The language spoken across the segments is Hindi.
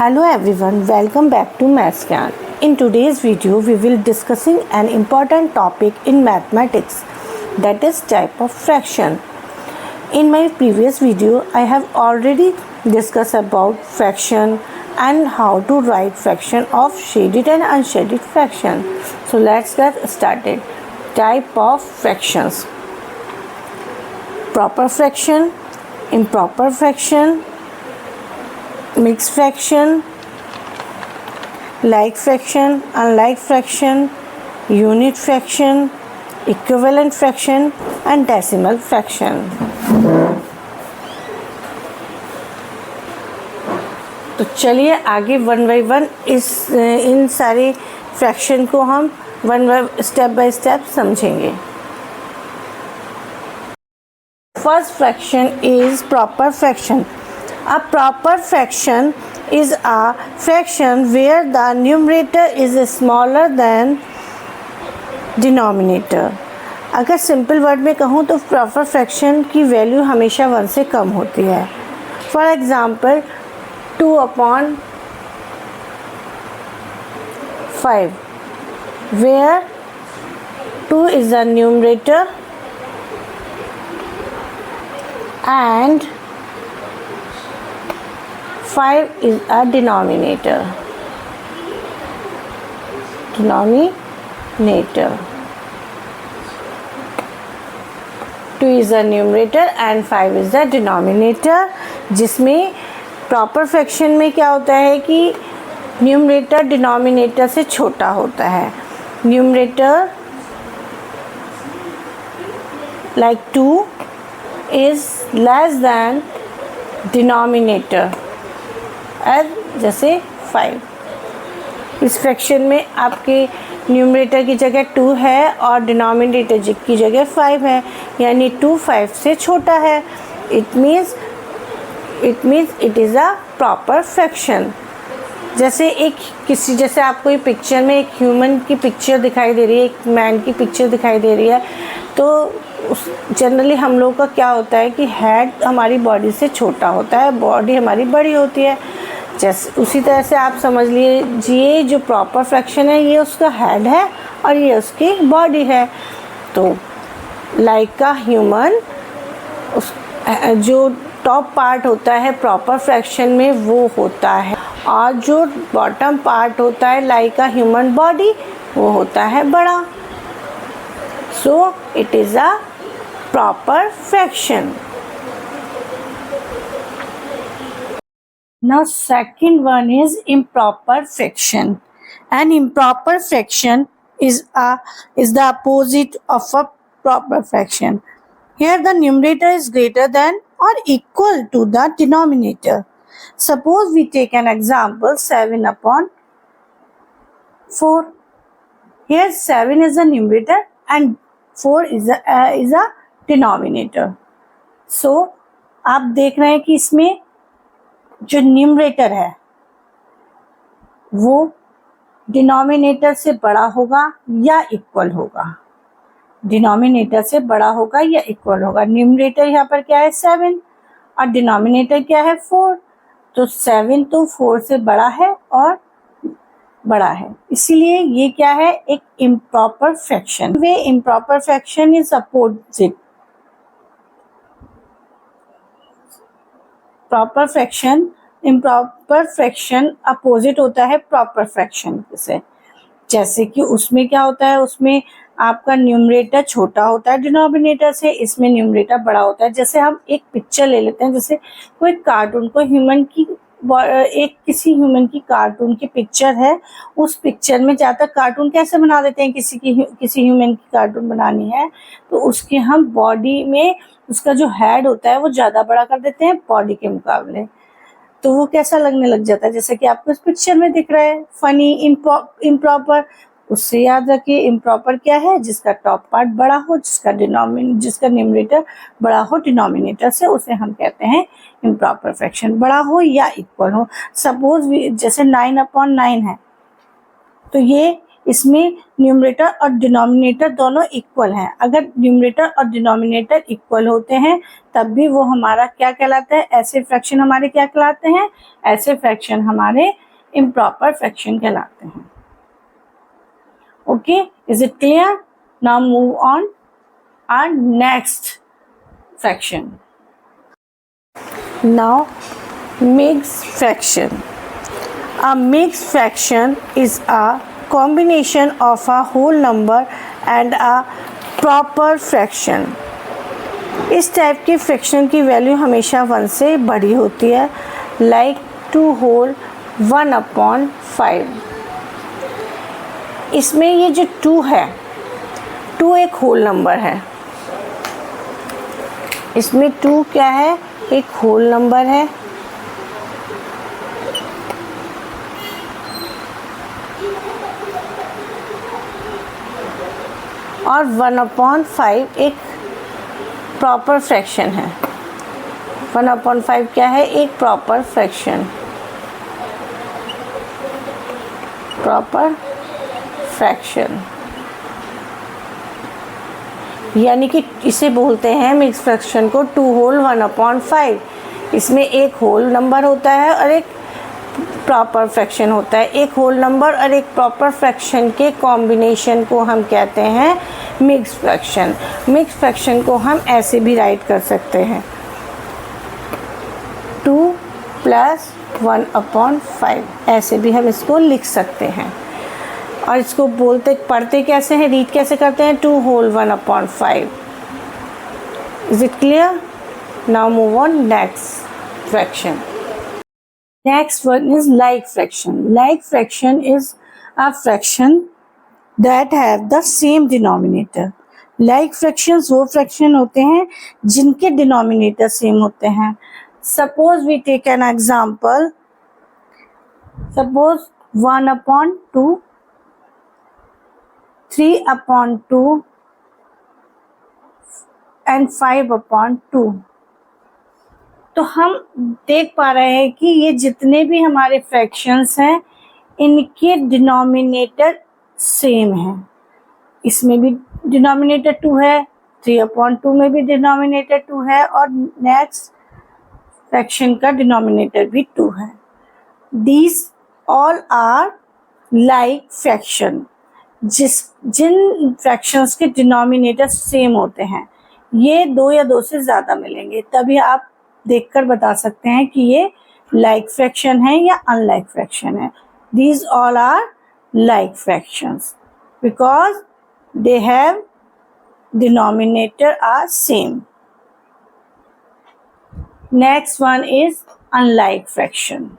Hello everyone, welcome back to MathsGyan. In today's video, we will discussing an important topic in mathematics, that is type of fraction. In my previous video, I have already discussed about fraction and how to write fraction of shaded and unshaded fraction. So let's get started. Type of fractions: proper fraction, improper fraction, mixed fraction, like fraction, unlike fraction, unit fraction, equivalent fraction and decimal fraction. तो चलिए आगे वन बाई वन इन सारे फ्रैक्शन को हम स्टेप बाय स्टेप समझेंगे. First fraction is proper fraction. A proper fraction is a fraction where the numerator is smaller than denominator. अगर सिंपल वर्ड में कहूँ तो प्रॉपर फ्रैक्शन की वैल्यू हमेशा 1 से कम होती है. For example 2/5 where 2 is the numerator and 5 is a denominator. 2 is a numerator and 5 is the denominator. जिसमें प्रॉपर फ्रैक्शन में क्या होता है कि न्यूमरेटर डिनोमिनेटर से छोटा होता है. Numerator like 2 is less than denominator जैसे 5. इस फ्रैक्शन में आपके न्यूमरेटर की जगह 2 है और डिनोमिनेटर की जगह 5 है, यानी 2 5 से छोटा है. It means it is a proper fraction. जैसे आपको ये पिक्चर में एक ह्यूमन की पिक्चर दिखाई दे रही है, एक मैन की पिक्चर दिखाई दे रही है, तो जनरली हम लोग का क्या होता है कि हेड हमारी बॉडी से छोटा होता है, बॉडी हमारी बड़ी होती है. जैसे उसी तरह से आप समझ लीजिए जो प्रॉपर फ्रैक्शन है ये उसका हेड है और ये उसकी बॉडी है. तो लाइक का ह्यूमन जो टॉप पार्ट होता है प्रॉपर फ्रैक्शन में वो होता है, और जो बॉटम पार्ट होता है लाइक का ह्यूमन बॉडी वो होता है बड़ा. So it is a proper fraction. Now second one is improper fraction. An improper fraction is the opposite of a proper fraction. Here the numerator is greater than or equal to the denominator. Suppose we take an example 7/4. Here 7 is the numerator and 4 is a denominator. So आप देख रहे हैं कि इसमें जो न्यूमरेटर है वो डिनोमिनेटर से बड़ा होगा या इक्वल होगा. डिनोमिनेटर से बड़ा होगा या इक्वल होगा. न्यूमरेटर यहाँ पर क्या है 7 और डिनोमिनेटर क्या है 4. तो 7 तो 4 से बड़ा है और बड़ा है, इसीलिए ये क्या है एक improper fraction. Way improper fraction is opposite. Proper fraction improper fraction opposite होता है प्रॉपर फ्रैक्शन से. जैसे कि उसमें क्या होता है, उसमें आपका न्यूमरेटर छोटा होता है डिनोमिनेटर से, इसमें न्यूमरेटर बड़ा होता है. जैसे हम एक पिक्चर ले लेते हैं, जैसे कोई कार्टून को किसी ह्यूमन की कार्टून की पिक्चर है. उस पिक्चर में ज़्यादातर कार्टून कैसे बना देते हैं, किसी ह्यूमन की कार्टून बनानी है तो उसके हम बॉडी में उसका जो हेड होता है वो ज़्यादा बड़ा कर देते हैं बॉडी के मुकाबले. तो वो कैसा लगने लग जाता है, जैसे कि आपको इस पिक्चर में दिख रहा है फनी. इम्प्रॉपर उससे याद रखिए इम्प्रॉपर क्या है, जिसका टॉप पार्ट बड़ा हो, जिसका न्यूमरेटर बड़ा हो डिनोमिनेटर से, उसे हम कहते हैं इम्प्रॉपर फ्रैक्शन. बड़ा हो या इक्वल हो. सपोज जैसे 9/9 है तो ये इसमें न्यूमरेटर और डिनोमिनेटर दोनों इक्वल हैं। अगर न्यूमरेटर और डिनोमिनेटर इक्वल होते हैं तब भी वो हमारा क्या कहलाता है, ऐसे फ्रैक्शन हमारे क्या कहलाते हैं, ऐसे फ्रैक्शन हमारे इम्प्रॉपर फ्रैक्शन कहलाते हैं। Okay, is it clear? Now move on our next fraction. Now mixed fraction. A mixed fraction is a combination of a whole number and a proper fraction. इस टाइप के फ्रैक्शन की वैल्यू हमेशा 1 से बड़ी होती है, लाइक 2 होल 1/5। इसमें ये जो 2 है, 2 एक होल नंबर है। इसमें 2 क्या है, एक होल नंबर है। और 1/5 एक प्रॉपर फ्रैक्शन है। 1/5 क्या है, एक प्रॉपर फ्रैक्शन, प्रॉपर फ्रैक्शन। यानी कि इसे बोलते हैं मिक्स फ्रैक्शन को 2 होल 1/5। इसमें एक होल नंबर होता है और एक प्रॉपर फ्रैक्शन होता है। एक होल नंबर और एक प्रॉपर फ्रैक्शन के कॉम्बिनेशन को हम कहते हैं मिक्स फ्रैक्शन। मिक्स फ्रैक्शन को हम ऐसे भी राइट कर सकते हैं, 2 + 1/5, ऐसे भी हम इसको लिख सकते हैं। और इसको पढ़ते कैसे हैं, रीड कैसे करते हैं, 2 whole 1/5। Is it clear? Now move on next fraction. Next one is like fraction. Like fraction is a fraction that have the same denominator. Like fractions वो fraction होते हैं जिनके denominator same होते हैं। Suppose we take an example. Suppose 1/2, 3/2 and 5/2। तो हम देख पा रहे हैं कि ये जितने भी हमारे फ्रैक्शंस हैं इनके डिनोमिनेटर सेम हैं। इसमें भी डिनोमिनेटर 2 है, 3/2 में भी डिनोमिनेटर 2 है और नेक्स्ट फ्रैक्शन का डिनोमिनेटर भी 2 है। These all are like fraction. जिन फ्रैक्शंस के डिनोमिनेटर सेम होते हैं, ये 2 या 2 से ज़्यादा मिलेंगे, तभी आप देखकर बता सकते हैं कि ये लाइक फ्रैक्शन है या अनलाइक फ्रैक्शन है। These all are like fractions because they have denominator are same. Next one is unlike fraction.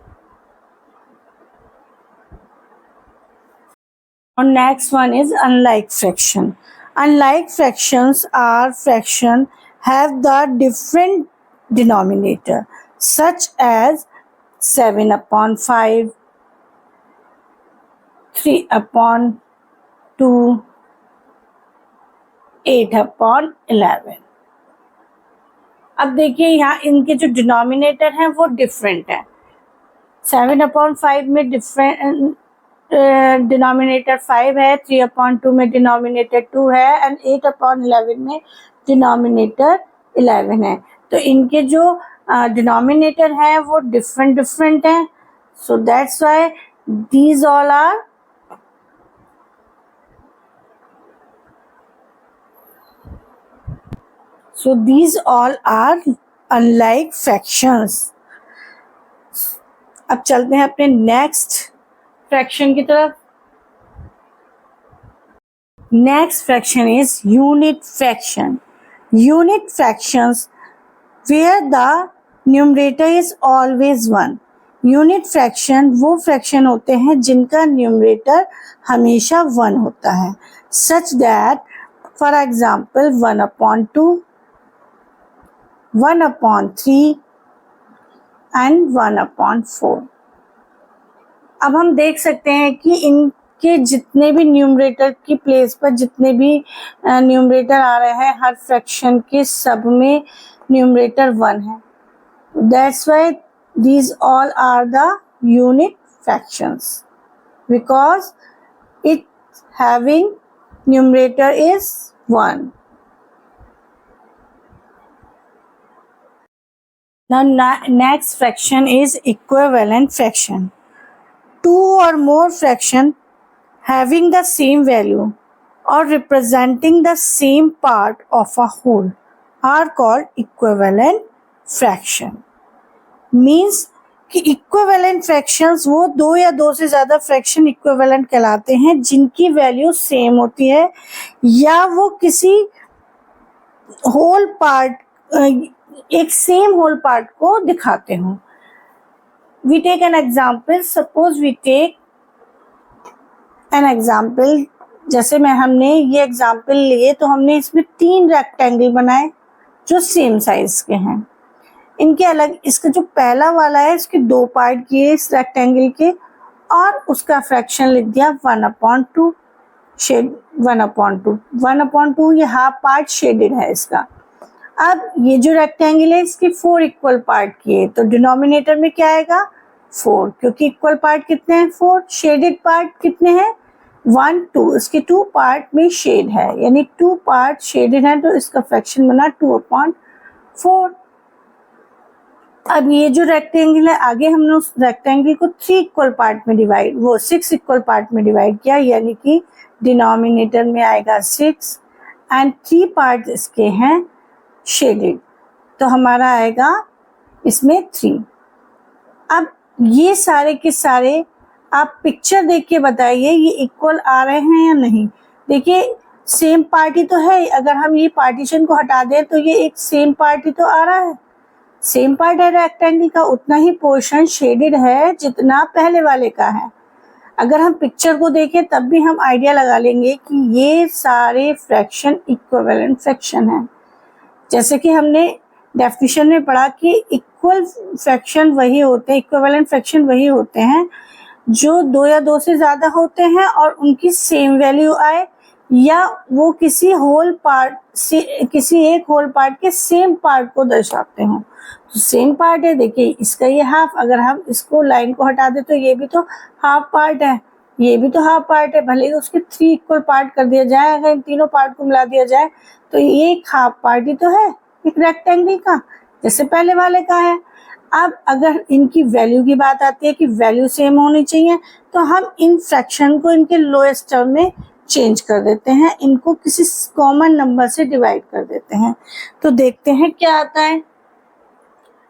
और next one is unlike fraction. Unlike fractions are fraction have the different denominator such as 7/5, 3/2, 8/11। अब देखिए यहाँ इनके जो डिनोमिनेटर हैं वो डिफरेंट है। 7/5 में डिफरेंट डिनोमिनेटर 5 है, 3/2 में डिनोमिनेटर 2 है एंड 8/11 में डिनोमिनेटर 11 है। तो इनके जो डिनोमिनेटर है वो डिफरेंट हैं। So that's why these all are unlike fractions. अब चलते हैं अपने नेक्स्ट फ्रैक्शन की तरफ। Next fraction is unit fraction. Unit fractions where the numerator is always 1। Unit fraction वो फ्रैक्शन होते हैं जिनका न्यूमरेटर हमेशा 1 होता है। Such that for example 1/2, 1/3 and 1/4। अब हम देख सकते हैं कि इनके जितने भी न्यूमरेटर की प्लेस पर जितने भी न्यूमरेटर आ रहे हैं हर फ्रैक्शन के सब में न्यूमरेटर 1 है। That's why these all are the unit fractions because it having numerator is 1. Now next fraction is equivalent fraction. Two or more fraction having the same value or representing the same part of a whole are called equivalent fraction. Means कि इक्विवेलेंट फ्रैक्शंस वो दो या दो से ज़्यादा फ्रैक्शन इक्विवेलेंट कहलाते हैं जिनकी वैल्यू सेम होती है या वो किसी होल पार्ट एक सेम होल पार्ट को दिखाते हो. We take an example. Suppose we take an example. जैसे हमने ये एग्जाम्पल लिए तो हमने इसमें 3 रेक्टेंगल बनाए जो सेम साइज के हैं. इनके अलग इसका जो पहला वाला है इसके 2 पार्ट किए इस रेक्टेंगल के और उसका फ्रैक्शन लिख दिया 1/2 शेड 1/2. 1/2 ये हाफ पार्ट शेडेड है इसका. अब ये जो रेक्टेंगल है इसके 4 इक्वल पार्ट किए तो डिनोमिनेटर में क्या आएगा 4 क्योंकि इक्वल पार्ट कितने हैं 4. शेडेड पार्ट कितने हैं 1 2. इसके 2 पार्ट में शेड है यानी 2 पार्ट शेडेड है तो इसका फ्रैक्शन बना 2/4. अब ये जो रेक्टेंगल है आगे हमने उस रेक्टेंगल को 3 इक्वल पार्ट में डिवाइड 6 इक्वल पार्ट में डिवाइड किया यानी कि डिनोमिनेटर में आएगा 6 एंड 3 पार्ट इसके हैं शेडेड तो हमारा आएगा इसमें 3. अब ये सारे के सारे आप पिक्चर देख के बताइए ये इक्वल आ रहे हैं या नहीं. देखिए सेम पार्टी तो है. अगर हम ये पार्टीशन को हटा दें तो ये एक सेम पार्टी तो आ रहा है. सेम पार्ट है रेक्टेंगल का उतना ही पोर्शन शेडेड है जितना पहले वाले का है. अगर हम पिक्चर को देखें तब भी हम आइडिया लगा लेंगे कि ये सारे फ्रैक्शन इक्विवेलेंट फ्रैक्शन है. जैसे कि हमने डेफिनेशन में पढ़ा कि इक्वल फ्रैक्शन वही होते हैं इक्विवेलेंट फ्रैक्शन वही होते हैं जो 2 या 2 से ज़्यादा होते हैं और उनकी सेम वैल्यू आए या वो किसी होल पार्ट से किसी एक होल पार्ट के सेम पार्ट को दर्शाते हों. तो सेम पार्ट है. देखिए इसका ये हाफ अगर हम इसको लाइन को हटा दे तो ये भी तो हाफ पार्ट है ये भी तो हाफ पार्ट है. भले ही उसके 3 इक्वल पार्ट कर दिया जाए अगर इन तीनों पार्ट को मिला दिया जाए तो ये एक हाफ पार्ट ही तो है एक रेक्टेंगल का जैसे पहले वाले का है. अब अगर इनकी वैल्यू की बात आती है कि वैल्यू सेम होनी चाहिए तो हम इन फ्रैक्शन को इनके लोएस्ट टर्म में चेंज कर देते हैं. इनको किसी कॉमन नंबर से डिवाइड कर देते हैं. तो देखते हैं क्या आता है.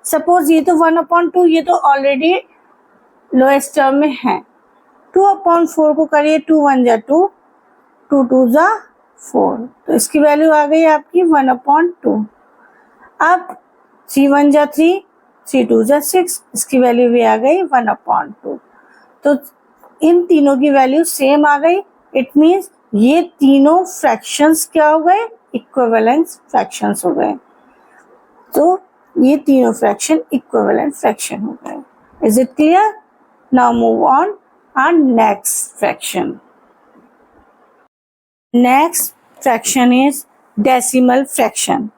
सपोज ये तो 1/2 ये तो ऑलरेडी लोएस्ट टर्म में है. 2/4 को करिए 2 1 जा 2 2 2 जा 4 तो इसकी वैल्यू आ गई आपकी 1/2. अब 3 1 जा 3 3 2 जा 6 इसकी वैल्यू भी आ गई 1/2. तो इन तीनों की वैल्यू सेम आ गई. इट मीन्स ये तीनों फ्रैक्शंस क्या हो गए इक्विवेलेंट फ्रैक्शंस हो गए. तो ये तीनों फ्रैक्शन इक्विवेलेंट फ्रैक्शन हो गए. Is it clear? Now move on our next fraction. Next fraction is decimal fraction.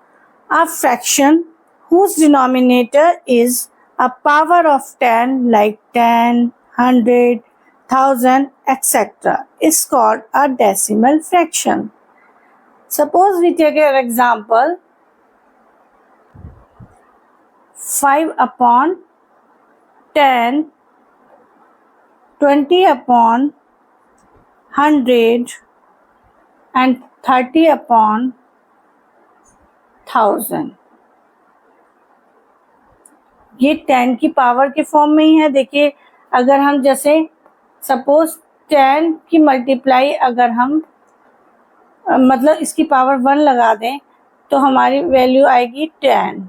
A fraction whose denominator is a power of 10 like 10, 100, 1000, etc. is called a decimal fraction. Suppose we take an example 5/10, 20/100 and 30/1000. ये 10 की पावर के फॉर्म में ही है. देखिए अगर हम जैसे सपोज 10 की मल्टीप्लाई अगर हम मतलब इसकी पावर 1 लगा दें तो हमारी वैल्यू आएगी 10.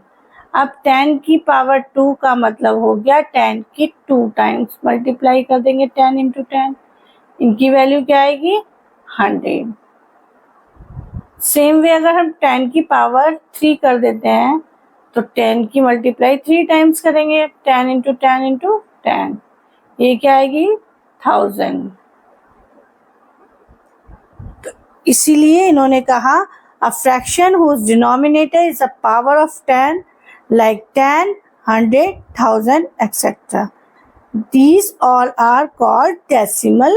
अब 10 की पावर 2 का मतलब हो गया 10 की 2 टाइम्स मल्टीप्लाई कर देंगे 10 × 10. इनकी वैल्यू क्या आएगी 100. सेम वे अगर हम 10 की पावर 3 कर देते हैं तो 10 की मल्टीप्लाई 3 टाइम्स करेंगे 10 × 10 × 10 ये क्या आएगी 1000. तो इसीलिए इन्होंने कहा a fraction whose denominator is a power of 10 like 10, 100, 1000, etc. These all are called decimal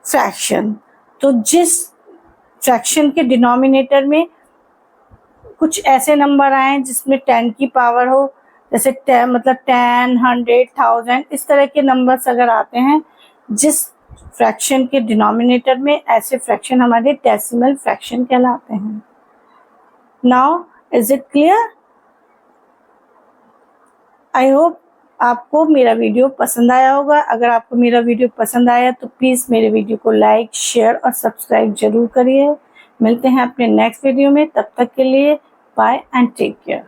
fraction. तो जिस फ्रैक्शन के डिनोमिनेटर में कुछ ऐसे नंबर आए जिसमें 10 की पावर हो, जैसे 10 मतलब 10, 100, 1000, इस तरह के नंबर्स अगर आते हैं जिस फ्रैक्शन के डिनोमिनेटर में, ऐसे फ्रैक्शन हमारे डेसिमल फ्रैक्शन कहलाते हैं। Now is it clear? I hope आपको मेरा वीडियो पसंद आया होगा। अगर आपको मेरा वीडियो पसंद आया तो प्लीज़ मेरे वीडियो को लाइक, शेयर और सब्सक्राइब जरूर करिए। मिलते हैं अपने नेक्स्ट वीडियो में, तब तक के लिए बाय एंड टेक केयर।